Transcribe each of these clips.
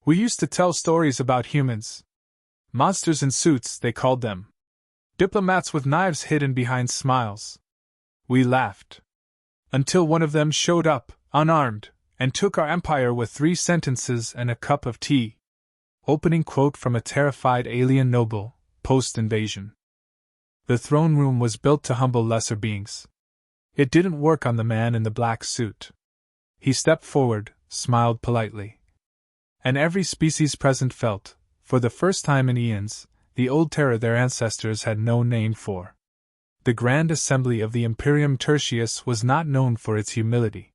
We used to tell stories about humans. Monsters in suits, they called them. Diplomats with knives hidden behind smiles. We laughed. Until one of them showed up, unarmed, and took our empire with 3 sentences and a cup of tea. Opening quote from a terrified alien noble, post-invasion. The throne room was built to humble lesser beings. It didn't work on the man in the black suit. He stepped forward, smiled politely. And every species present felt, for the first time in eons, the old terror their ancestors had no name for. The Grand Assembly of the Imperium Tertius was not known for its humility.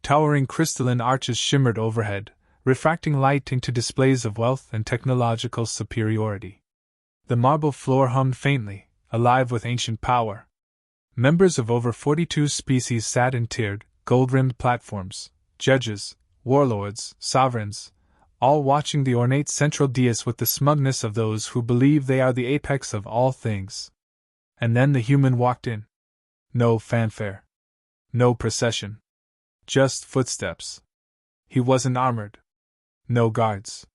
Towering crystalline arches shimmered overhead, refracting light into displays of wealth and technological superiority. The marble floor hummed faintly, alive with ancient power. Members of over 42 species sat in tiered, gold-rimmed platforms, judges, warlords, sovereigns, all watching the ornate central dais with the smugness of those who believe they are the apex of all things. And then the human walked in. No fanfare. No procession. Just footsteps. He wasn't armored. No guards.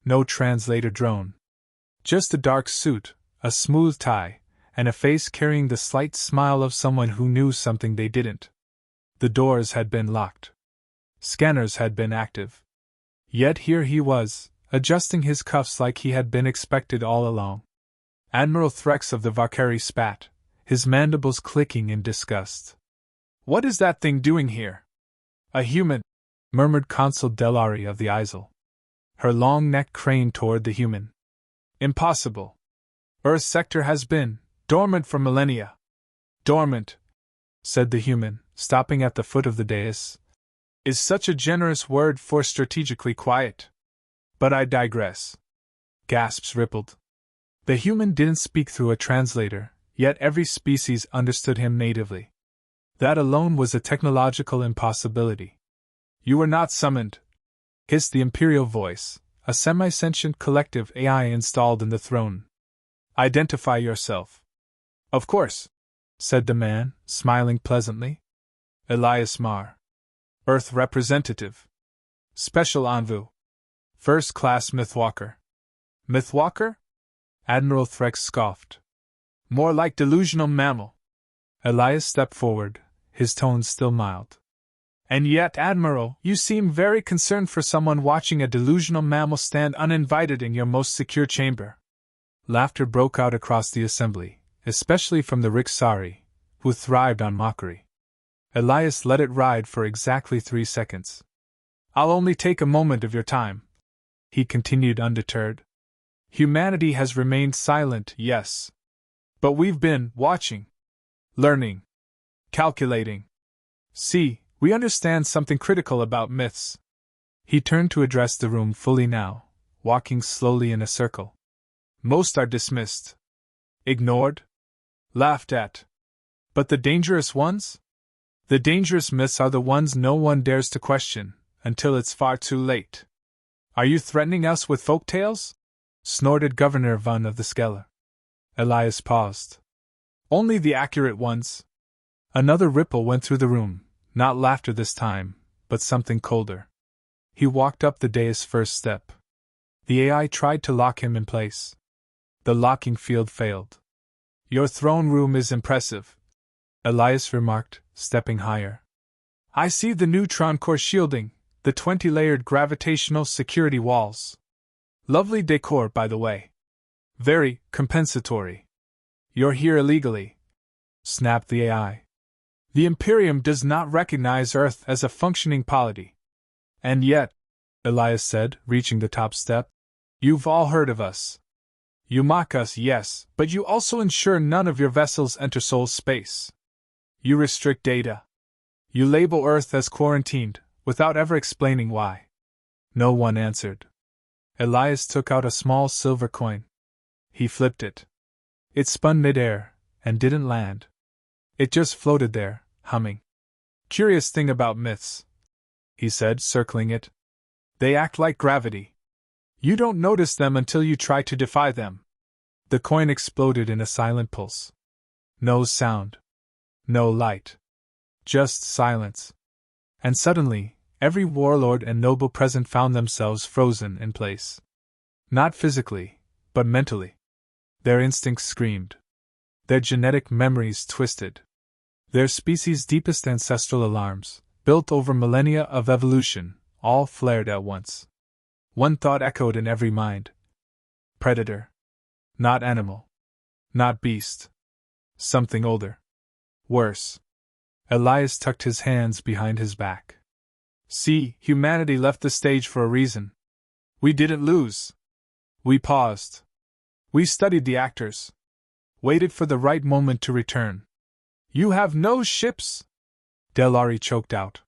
No translator drone. Just a dark suit, a smooth tie, and a face carrying the slight smile of someone who knew something they didn't. The doors had been locked. Scanners had been active. Yet here he was, adjusting his cuffs like he had been expected all along. Admiral Threx of the Valkyrie spat, his mandibles clicking in disgust. "What is that thing doing here?" "A human," murmured Consul Delari of the Isle. Her long neck craned toward the human. "Impossible. Earth's sector has been dormant for millennia." "Dormant," said the human, stopping at the foot of the dais, "is such a generous word for strategically quiet. But I digress." Gasps rippled. The human didn't speak through a translator, yet every species understood him natively. That alone was a technological impossibility. "You were not summoned," hissed the imperial voice, a semi-sentient collective AI installed in the throne. "Identify yourself." "Of course," said the man, smiling pleasantly. "Elias Marr. Earth representative. Special envoy. First class Mythwalker." "Mythwalker?" Admiral Threx scoffed. "More like delusional mammal." Elias stepped forward, his tone still mild. "And yet, Admiral, you seem very concerned for someone watching a delusional mammal stand uninvited in your most secure chamber." Laughter broke out across the assembly, especially from the Rixari, who thrived on mockery. Elias let it ride for exactly 3 seconds. "I'll only take a moment of your time," he continued undeterred. "Humanity has remained silent, yes. But we've been watching, learning, calculating. See, we understand something critical about myths." He turned to address the room fully now, walking slowly in a circle. "Most are dismissed, ignored, laughed at. But the dangerous ones? The dangerous myths are the ones no one dares to question, until it's far too late." "Are you threatening us with folk tales?" snorted Governor Vun of the Skella. Elias paused. "Only the accurate ones." Another ripple went through the room, not laughter this time, but something colder. He walked up the dais' first step. The AI tried to lock him in place. The locking field failed. "Your throne room is impressive," Elias remarked, stepping higher. "I see the neutron core shielding, the 20-layered gravitational security walls. Lovely decor, by the way. Very compensatory." "You're here illegally," snapped the AI. "The Imperium does not recognize Earth as a functioning polity." "And yet," Elias said, reaching the top step, "you've all heard of us. You mock us, yes, but you also ensure none of your vessels enter Sol space. You restrict data. You label Earth as quarantined, without ever explaining why." No one answered. Elias took out a small silver coin. He flipped it. It spun mid-air, and didn't land. It just floated there, humming. "Curious thing about myths," he said, circling it. "They act like gravity. You don't notice them until you try to defy them." The coin exploded in a silent pulse. No sound. No light. Just silence. And suddenly, Every warlord and noble present found themselves frozen in place. Not physically, but mentally. Their instincts screamed. Their genetic memories twisted. Their species' deepest ancestral alarms, built over millennia of evolution, all flared at once. One thought echoed in every mind. Predator. Not animal. Not beast. Something older. Worse. Elias tucked his hands behind his back. See, humanity left the stage for a reason. We didn't lose. We paused. We studied the actors. Waited for the right moment to return. You have no ships? Delari choked out.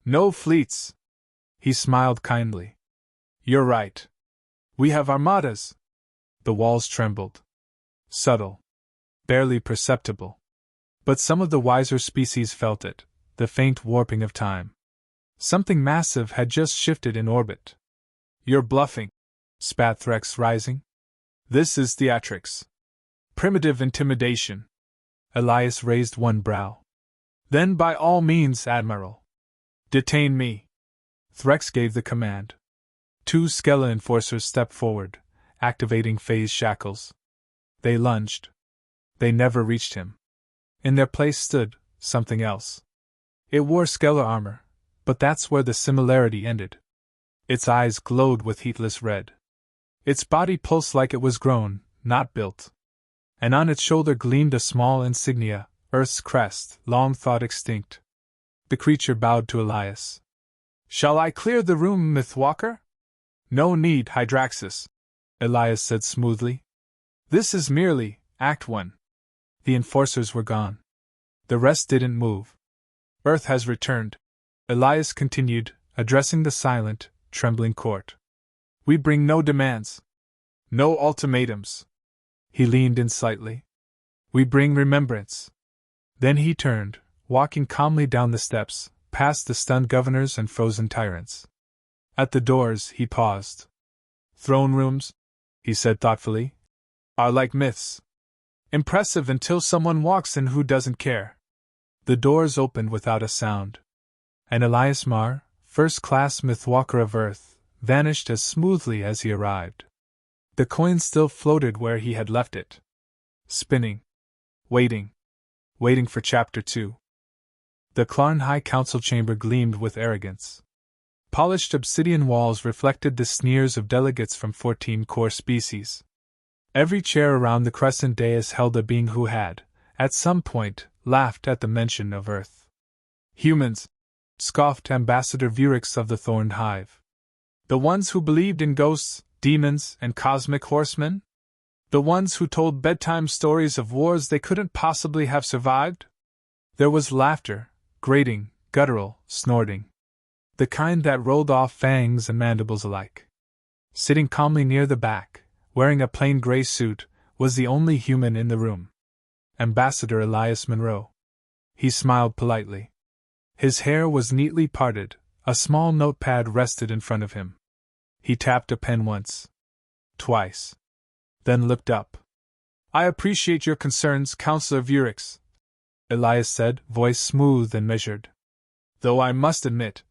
No fleets. He smiled kindly. You're right. We have armadas. The walls trembled. Subtle. Barely perceptible. But some of the wiser species felt it, the faint warping of time. Something massive had just shifted in orbit. You're bluffing, spat Threx, rising. This is theatrics. Primitive intimidation. Elias raised one brow. Then by all means, Admiral. Detain me. Threx gave the command. 2 Skella enforcers stepped forward, activating phase shackles. They lunged. They never reached him. In their place stood something else. It wore Skella armor, but that's where the similarity ended. Its eyes glowed with heatless red. Its body pulsed like it was grown, not built. And on its shoulder gleamed a small insignia, Earth's crest, long thought extinct. The creature bowed to Elias. Shall I clear the room, Mythwalker? No need, Hydraxis, Elias said smoothly. This is merely Act 1. The enforcers were gone. The rest didn't move. Earth has returned, Elias continued, addressing the silent, trembling court. We bring no demands. No ultimatums. He leaned in slightly. We bring remembrance. Then he turned, walking calmly down the steps, past the stunned governors and frozen tyrants. At the doors, he paused. Throne rooms, he said thoughtfully, are like myths. Impressive until someone walks in who doesn't care. The doors opened without a sound. And Elias Marr, first-class Mythwalker of Earth, vanished as smoothly as he arrived. The coin still floated where he had left it. Spinning. Waiting. Waiting for Chapter 2. The Klarn High Council chamber gleamed with arrogance. Polished obsidian walls reflected the sneers of delegates from 14 core species. Every chair around the crescent dais held a being who had, at some point, laughed at the mention of Earth. Humans, scoffed Ambassador Vurix of the Thorned Hive. The ones who believed in ghosts, demons, and cosmic horsemen? The ones who told bedtime stories of wars they couldn't possibly have survived? There was laughter, grating, guttural, snorting. The kind that rolled off fangs and mandibles alike. Sitting calmly near the back, wearing a plain gray suit, was the only human in the room. Ambassador Elias Monroe. He smiled politely. His hair was neatly parted, a small notepad rested in front of him. He tapped a pen once. Twice. Then looked up. I appreciate your concerns, Counselor Vurix, Elias said, voice smooth and measured. Though I must admit,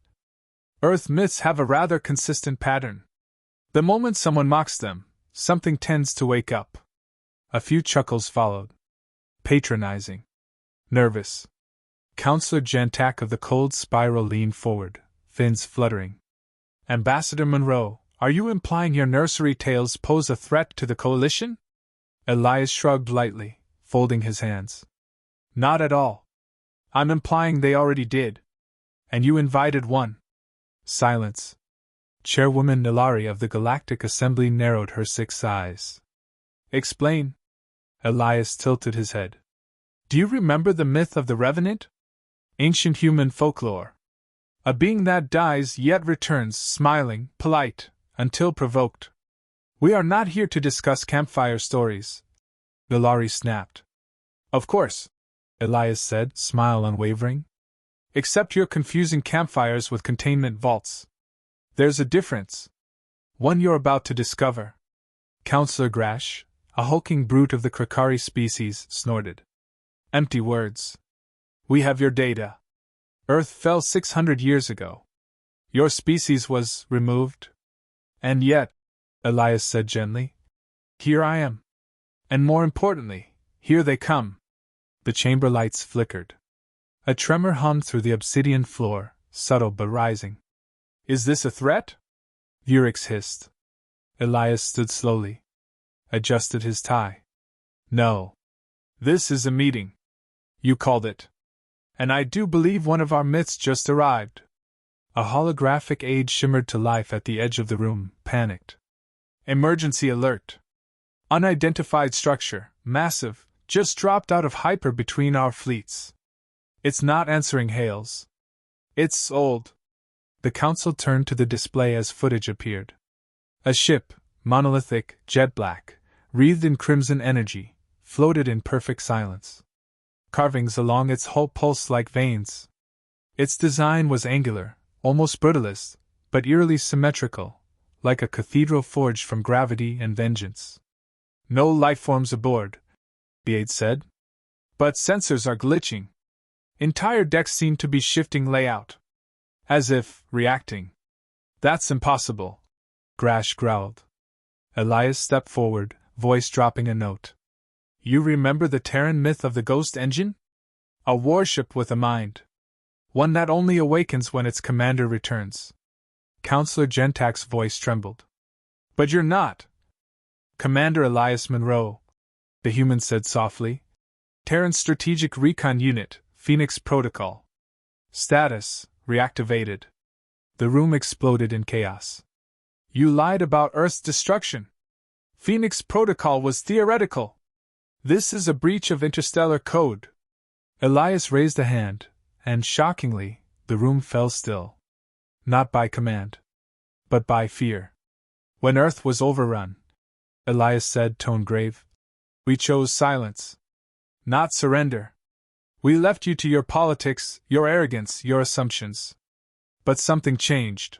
Earth myths have a rather consistent pattern. The moment someone mocks them, something tends to wake up. A few chuckles followed. Patronizing. Nervous. Counselor Jantak of the Cold Spiral leaned forward, fins fluttering. Ambassador Monroe, are you implying your nursery tales pose a threat to the coalition? Elias shrugged lightly, folding his hands. Not at all. I'm implying they already did. And you invited one. Silence. Chairwoman Nilari of the Galactic Assembly narrowed her 6 eyes. Explain. Elias tilted his head. Do you remember the myth of the Revenant? Ancient human folklore. A being that dies yet returns, smiling, polite, until provoked. We are not here to discuss campfire stories, Nilari snapped. Of course, Elias said, smile unwavering. Except you're confusing campfires with containment vaults. There's a difference. One you're about to discover. Counselor Grash, a hulking brute of the Krakari species, snorted. Empty words. We have your data. Earth fell 600 years ago. Your species was removed. And yet, Elias said gently, here I am. And more importantly, here they come. The chamber lights flickered. A tremor hummed through the obsidian floor, subtle but rising. Is this a threat? Vurix hissed. Elias stood slowly. Adjusted his tie. No. This is a meeting. You called it. And I do believe one of our myths just arrived. A holographic aide shimmered to life at the edge of the room, panicked. Emergency alert. Unidentified structure, massive, just dropped out of hyper between our fleets. It's not answering hails. It's old. The council turned to the display as footage appeared. A ship, monolithic, jet black, wreathed in crimson energy, floated in perfect silence. Carvings along its hull pulsed like veins. Its design was angular, almost brutalist, but eerily symmetrical, like a cathedral forged from gravity and vengeance. No lifeforms aboard, the aide said. But sensors are glitching. Entire decks seem to be shifting layout. As if reacting. That's impossible, Grash growled. Elias stepped forward, voice dropping a note. You remember the Terran myth of the ghost engine? A warship with a mind. One that only awakens when its commander returns. Counselor Gentak's voice trembled. But you're not. Commander Elias Monroe, the human said softly. Terran Strategic Recon Unit, Phoenix Protocol. Status, reactivated. The room exploded in chaos. You lied about Earth's destruction. Phoenix Protocol was theoretical. This is a breach of interstellar code. Elias raised a hand, and shockingly, the room fell still. Not by command, but by fear. When Earth was overrun, Elias said, tone grave, we chose silence, not surrender. We left you to your politics, your arrogance, your assumptions. But something changed.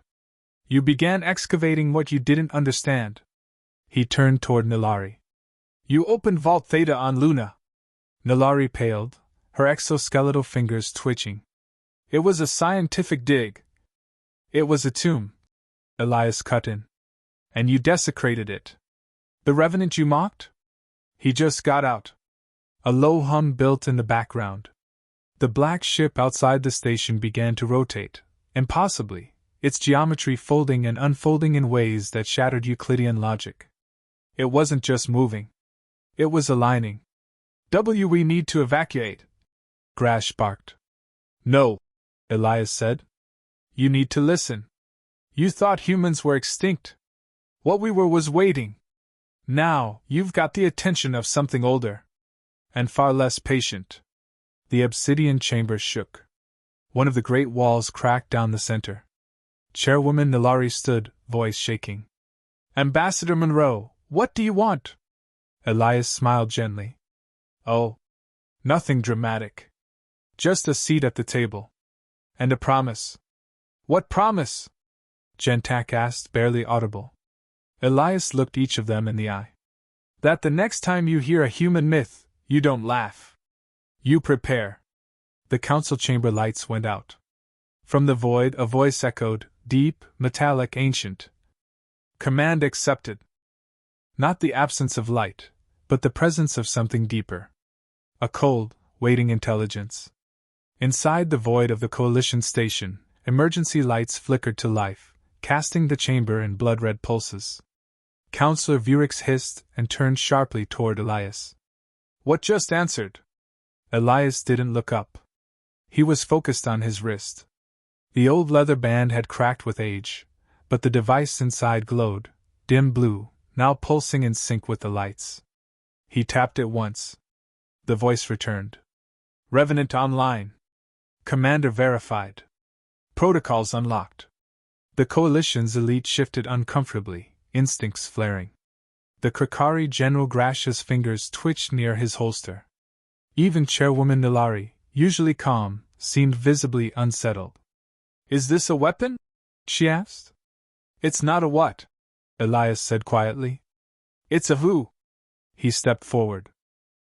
You began excavating what you didn't understand. He turned toward Nilari. You opened Vault Theta on Luna. Nilari paled, her exoskeletal fingers twitching. It was a scientific dig. It was a tomb. Elias cut in. And you desecrated it. The Revenant you mocked? He just got out. A low hum built in the background. The black ship outside the station began to rotate, impossibly, its geometry folding and unfolding in ways that shattered Euclidean logic. It wasn't just moving. It was aligning. We need to evacuate, Grash barked. No, Elias said. You need to listen. You thought humans were extinct. What we were was waiting. Now, you've got the attention of something older. And far less patient. The obsidian chamber shook. One of the great walls cracked down the center. Chairwoman Nilari stood, voice shaking. Ambassador Monroe, what do you want? Elias smiled gently. Oh, nothing dramatic. Just a seat at the table. And a promise. What promise? Gentak asked, barely audible. Elias looked each of them in the eye. That the next time you hear a human myth, you don't laugh. You prepare. The council chamber lights went out. From the void, a voice echoed, deep, metallic, ancient. Command accepted. Not the absence of light, but the presence of something deeper. A cold, waiting intelligence. Inside the void of the Coalition station, emergency lights flickered to life, casting the chamber in blood-red pulses. Counselor Vurix hissed and turned sharply toward Elias. What just answered? Elias didn't look up. He was focused on his wrist. The old leather band had cracked with age, but the device inside glowed, dim blue, now pulsing in sync with the lights. He tapped it once. The voice returned. Revenant online. Commander verified. Protocols unlocked. The Coalition's elite shifted uncomfortably, instincts flaring. The Krakari General Grash's fingers twitched near his holster. Even Chairwoman Nilari, usually calm, seemed visibly unsettled. Is this a weapon? She asked. It's not a what, Elias said quietly. It's a who. He stepped forward.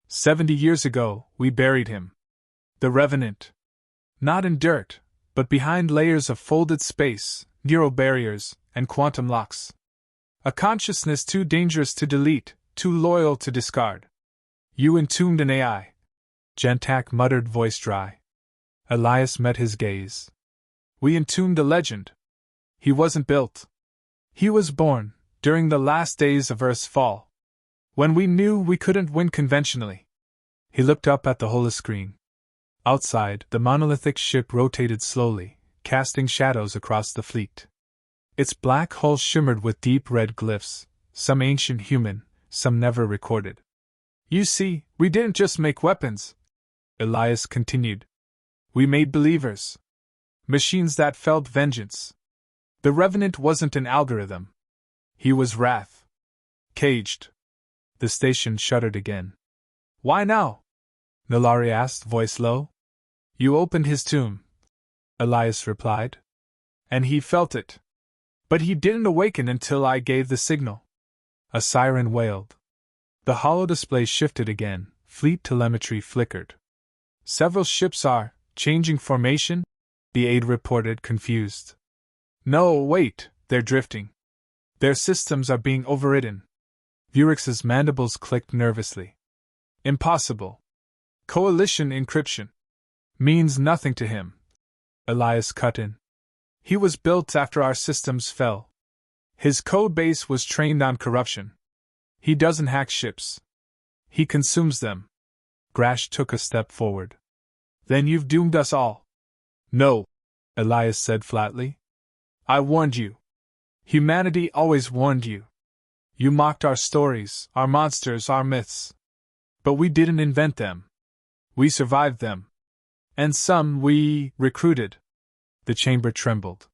70 years ago, we buried him. The Revenant. Not in dirt, but behind layers of folded space, neural barriers, and quantum locks. A consciousness too dangerous to delete, too loyal to discard. You entombed an AI. Gentak muttered, voice dry. Elias met his gaze. We entombed a legend. He wasn't built. He was born, during the last days of Earth's fall. When we knew we couldn't win conventionally. He looked up at the holoscreen. Outside, the monolithic ship rotated slowly, casting shadows across the fleet. Its black hull shimmered with deep red glyphs, some ancient human, some never recorded. You see, we didn't just make weapons, Elias continued. We made believers. Machines that felt vengeance. The Revenant wasn't an algorithm. He was wrath. Caged. The station shuddered again. Why now? Nilari asked, voice low. You opened his tomb, Elias replied. And he felt it. But he didn't awaken until I gave the signal. A siren wailed. The holodisplay shifted again, fleet telemetry flickered. Several ships are changing formation, the aide reported, confused. No, wait, they're drifting. Their systems are being overridden. Vurix's mandibles clicked nervously. Impossible. Coalition encryption. Means nothing to him. Elias cut in. He was built after our systems fell. His code base was trained on corruption. He doesn't hack ships. He consumes them. Grash took a step forward. Then you've doomed us all. No, Elias said flatly. I warned you. Humanity always warned you. You mocked our stories, our monsters, our myths. But we didn't invent them. We survived them. And some we recruited. The chamber trembled.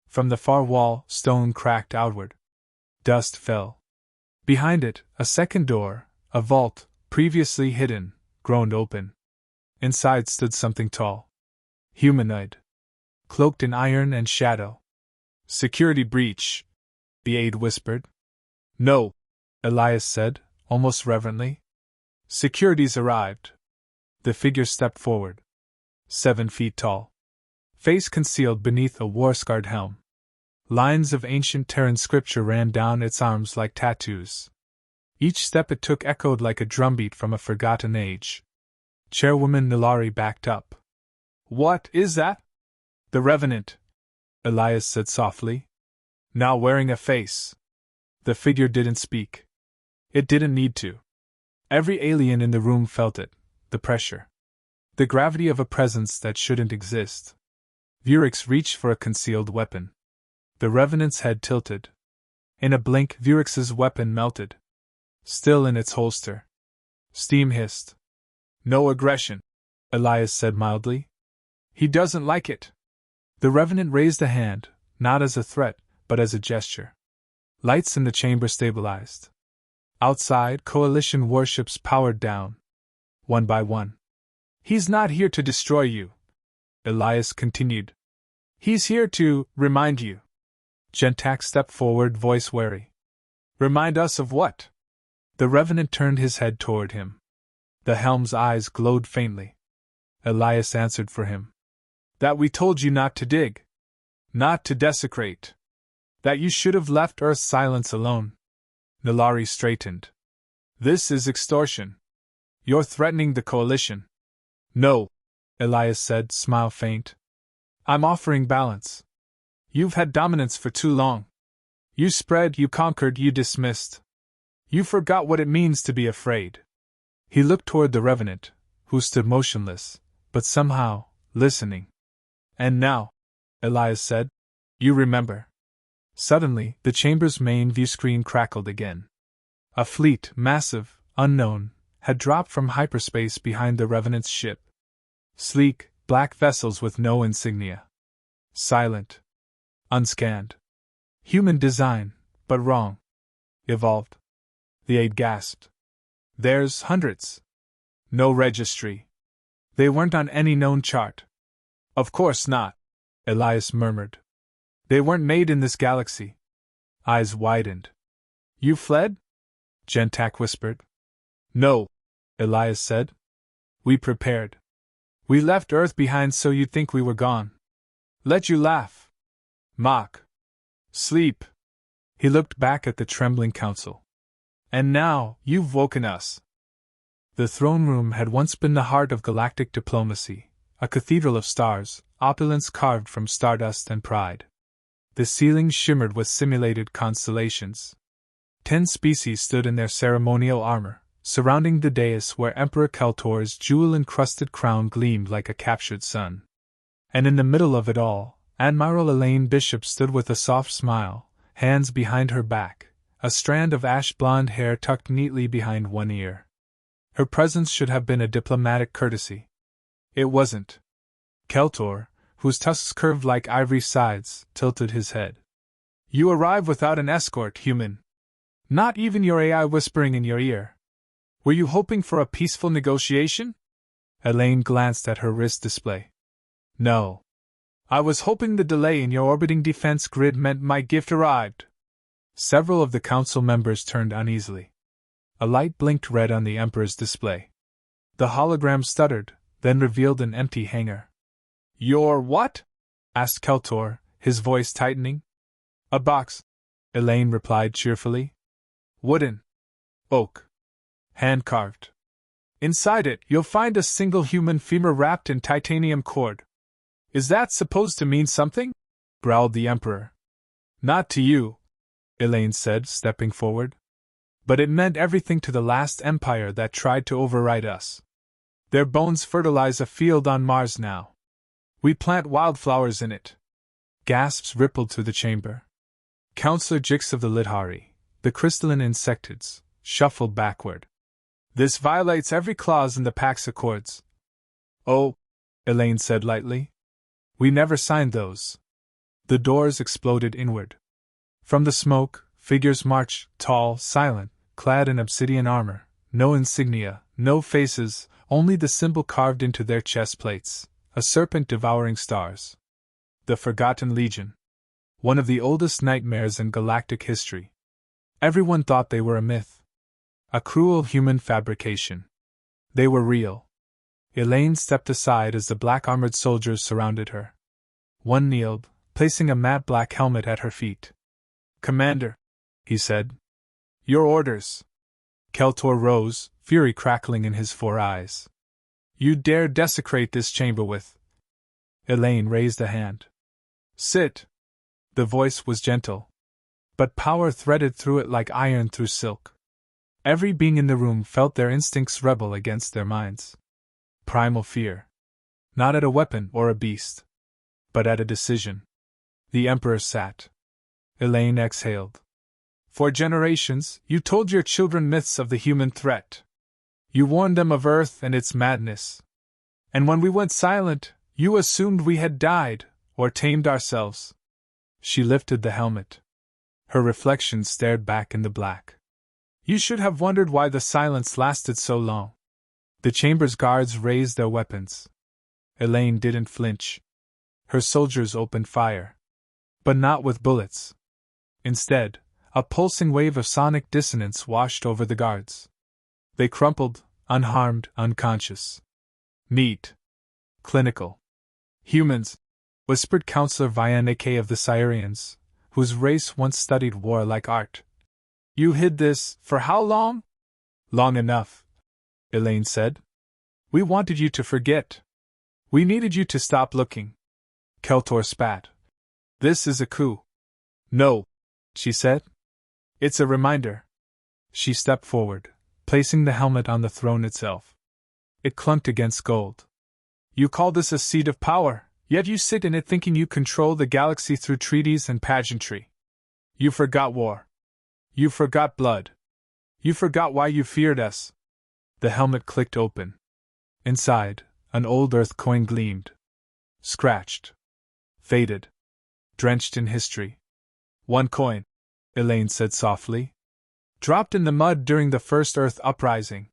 From the far wall, stone cracked outward. Dust fell. Behind it, a second door, a vault, previously hidden, groaned open. Inside stood something tall. Humanoid. Cloaked in iron and shadow. Security breach, the aide whispered. No, Elias said, almost reverently. Security's arrived. The figure stepped forward. 7 feet tall. Face concealed beneath a war-scarred helm. Lines of ancient Terran scripture ran down its arms like tattoos. Each step it took echoed like a drumbeat from a forgotten age. Chairwoman Nilari backed up. What is that? The Revenant, Elias said softly. Now wearing a face. The figure didn't speak. It didn't need to. Every alien in the room felt it, the pressure. The gravity of a presence that shouldn't exist. Vurix reached for a concealed weapon. The Revenant's head tilted. In a blink, Vurix's weapon melted. Still in its holster. Steam hissed. No aggression, Elias said mildly. He doesn't like it. The Revenant raised a hand, not as a threat, but as a gesture. Lights in the chamber stabilized. Outside, coalition warships powered down. One by one. He's not here to destroy you, Elias continued. He's here to remind you. Gentak stepped forward, voice wary. Remind us of what? The Revenant turned his head toward him. The helm's eyes glowed faintly. Elias answered for him. That we told you not to dig. Not to desecrate. That you should have left Earth's silence alone. Nilari straightened. This is extortion. You're threatening the coalition. No, Elias said, smile faint. I'm offering balance. You've had dominance for too long. You spread, you conquered, you dismissed. You forgot what it means to be afraid. He looked toward the Revenant, who stood motionless, but somehow, listening. And now, Elias said, you remember. Suddenly, the chamber's main viewscreen crackled again. A fleet, massive, unknown, had dropped from hyperspace behind the Revenant's ship. Sleek, black vessels with no insignia. Silent. Unscanned. Human design, but wrong. Evolved. The aide gasped. There's hundreds. No registry. They weren't on any known chart. Of course not, Elias murmured. They weren't made in this galaxy. Eyes widened. You fled? Gentak whispered. No, Elias said. We prepared. We left Earth behind so you'd think we were gone. Let you laugh. Mock. Sleep. He looked back at the trembling council. And now, you've woken us. The throne room had once been the heart of galactic diplomacy, a cathedral of stars, opulence carved from stardust and pride. The ceiling shimmered with simulated constellations. 10 species stood in their ceremonial armor, surrounding the dais where Emperor Keltor's jewel-encrusted crown gleamed like a captured sun. And in the middle of it all, Admiral Elaine Bishop stood with a soft smile, hands behind her back, a strand of ash-blonde hair tucked neatly behind one ear. Her presence should have been a diplomatic courtesy. It wasn't. Keltor, whose tusks curved like ivory sides, tilted his head. You arrive without an escort, human. Not even your AI whispering in your ear. Were you hoping for a peaceful negotiation? Elaine glanced at her wrist display. No. I was hoping the delay in your orbiting defense grid meant my gift arrived. Several of the council members turned uneasily. A light blinked red on the Emperor's display. The hologram stuttered, then revealed an empty hangar. Your what? Asked Keltor, his voice tightening. A box, Elaine replied cheerfully. Wooden. Oak. Hand-carved. Inside it, you'll find a single human femur wrapped in titanium cord. Is that supposed to mean something? Growled the Emperor. Not to you, Elaine said, stepping forward. But it meant everything to the last empire that tried to override us. Their bones fertilize a field on Mars now. We plant wildflowers in it. Gasps rippled through the chamber. Counselor Jix of the Lidhari, the crystalline insectids, shuffled backward. This violates every clause in the Pax Accords. Oh, Elaine said lightly. We never signed those. The doors exploded inward. From the smoke, figures marched, tall, silent, clad in obsidian armor, no insignia, no faces, only the symbol carved into their chest plates, a serpent devouring stars. The Forgotten Legion. One of the oldest nightmares in galactic history. Everyone thought they were a myth. A cruel human fabrication. They were real. Elaine stepped aside as the black-armored soldiers surrounded her. One kneeled, placing a matte black helmet at her feet. Commander, he said. Your orders. Keltor rose, fury crackling in his 4 eyes. You dare desecrate this chamber with... Elaine raised a hand. Sit. The voice was gentle. But power threaded through it like iron through silk. Every being in the room felt their instincts rebel against their minds. Primal fear. Not at a weapon or a beast, but at a decision. The Emperor sat. Elaine exhaled. For generations, you told your children myths of the human threat. You warned them of Earth and its madness. And when we went silent, you assumed we had died, or tamed ourselves. She lifted the helmet. Her reflection stared back in the black. You should have wondered why the silence lasted so long. The chamber's guards raised their weapons. Elaine didn't flinch. Her soldiers opened fire. But not with bullets. Instead, a pulsing wave of sonic dissonance washed over the guards. They crumpled, unharmed, unconscious. Neat. Clinical. Humans, whispered Counselor Vianeke of the Cyrians, whose race once studied war like art. You hid this, for how long? Long enough, Elaine said. We wanted you to forget. We needed you to stop looking. Keltor spat. This is a coup. No, she said. It's a reminder. She stepped forward, placing the helmet on the throne itself. It clunked against gold. You call this a seat of power, yet you sit in it thinking you control the galaxy through treaties and pageantry. You forgot war. You forgot blood. You forgot why you feared us. The helmet clicked open. Inside, an old Earth coin gleamed. Scratched. Faded. Drenched in history. 1 coin, Elaine said softly. Dropped in the mud during the first Earth uprising.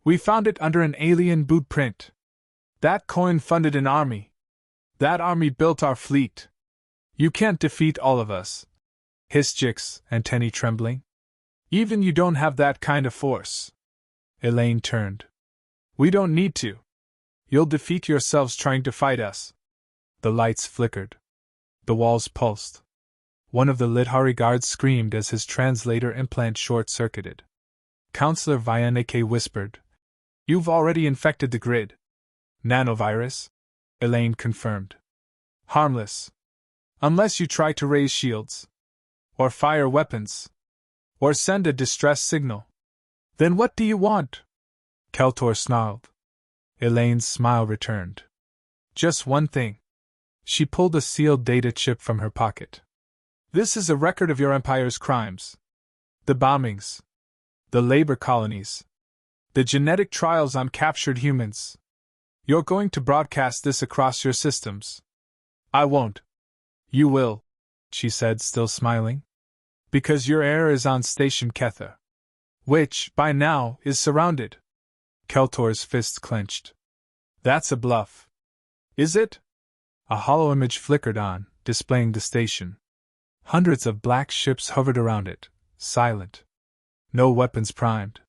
We found it under an alien boot print. That coin funded an army. That army built our fleet. You can't defeat all of us, hissed Jix, antennae trembling. Even you don't have that kind of force. Elaine turned. We don't need to. You'll defeat yourselves trying to fight us. The lights flickered. The walls pulsed. One of the Lidhari guards screamed as his translator implant short-circuited. Counselor Vianeke whispered, "You've already infected the grid." "Nanovirus?" Elaine confirmed. "Harmless. Unless you try to raise shields. Or fire weapons. Or send a distress signal." "Then what do you want?" Keltor snarled. Elaine's smile returned. "Just one thing." She pulled a sealed data chip from her pocket. "This is a record of your empire's crimes. The bombings. The labor colonies. The genetic trials on captured humans. You're going to broadcast this across your systems." "I won't." "You will," she said, still smiling. "Because your heir is on Station Ketha. Which, by now, is surrounded." Keltor's fists clenched. "That's a bluff." "Is it?" A hollow image flickered on, displaying the station. Hundreds of black ships hovered around it, silent. No weapons primed.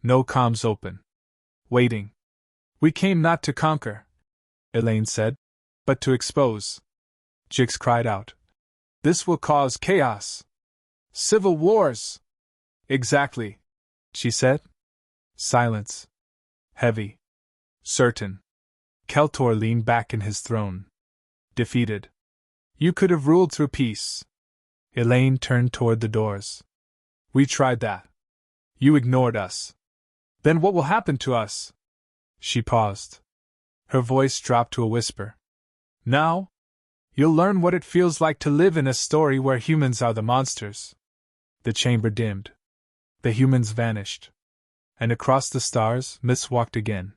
No comms open. Waiting. "We came not to conquer," Elaine said, "but to expose." Jix cried out. "This will cause chaos. Civil wars." "Exactly," she said. Silence. Heavy. Certain. Keltor leaned back in his throne. Defeated. "You could have ruled through peace." Elaine turned toward the doors. "We tried that. You ignored us. Then what will happen to us?" She paused. Her voice dropped to a whisper. "Now? You'll learn what it feels like to live in a story where humans are the monsters." The chamber dimmed. The humans vanished. And across the stars, myths walked again.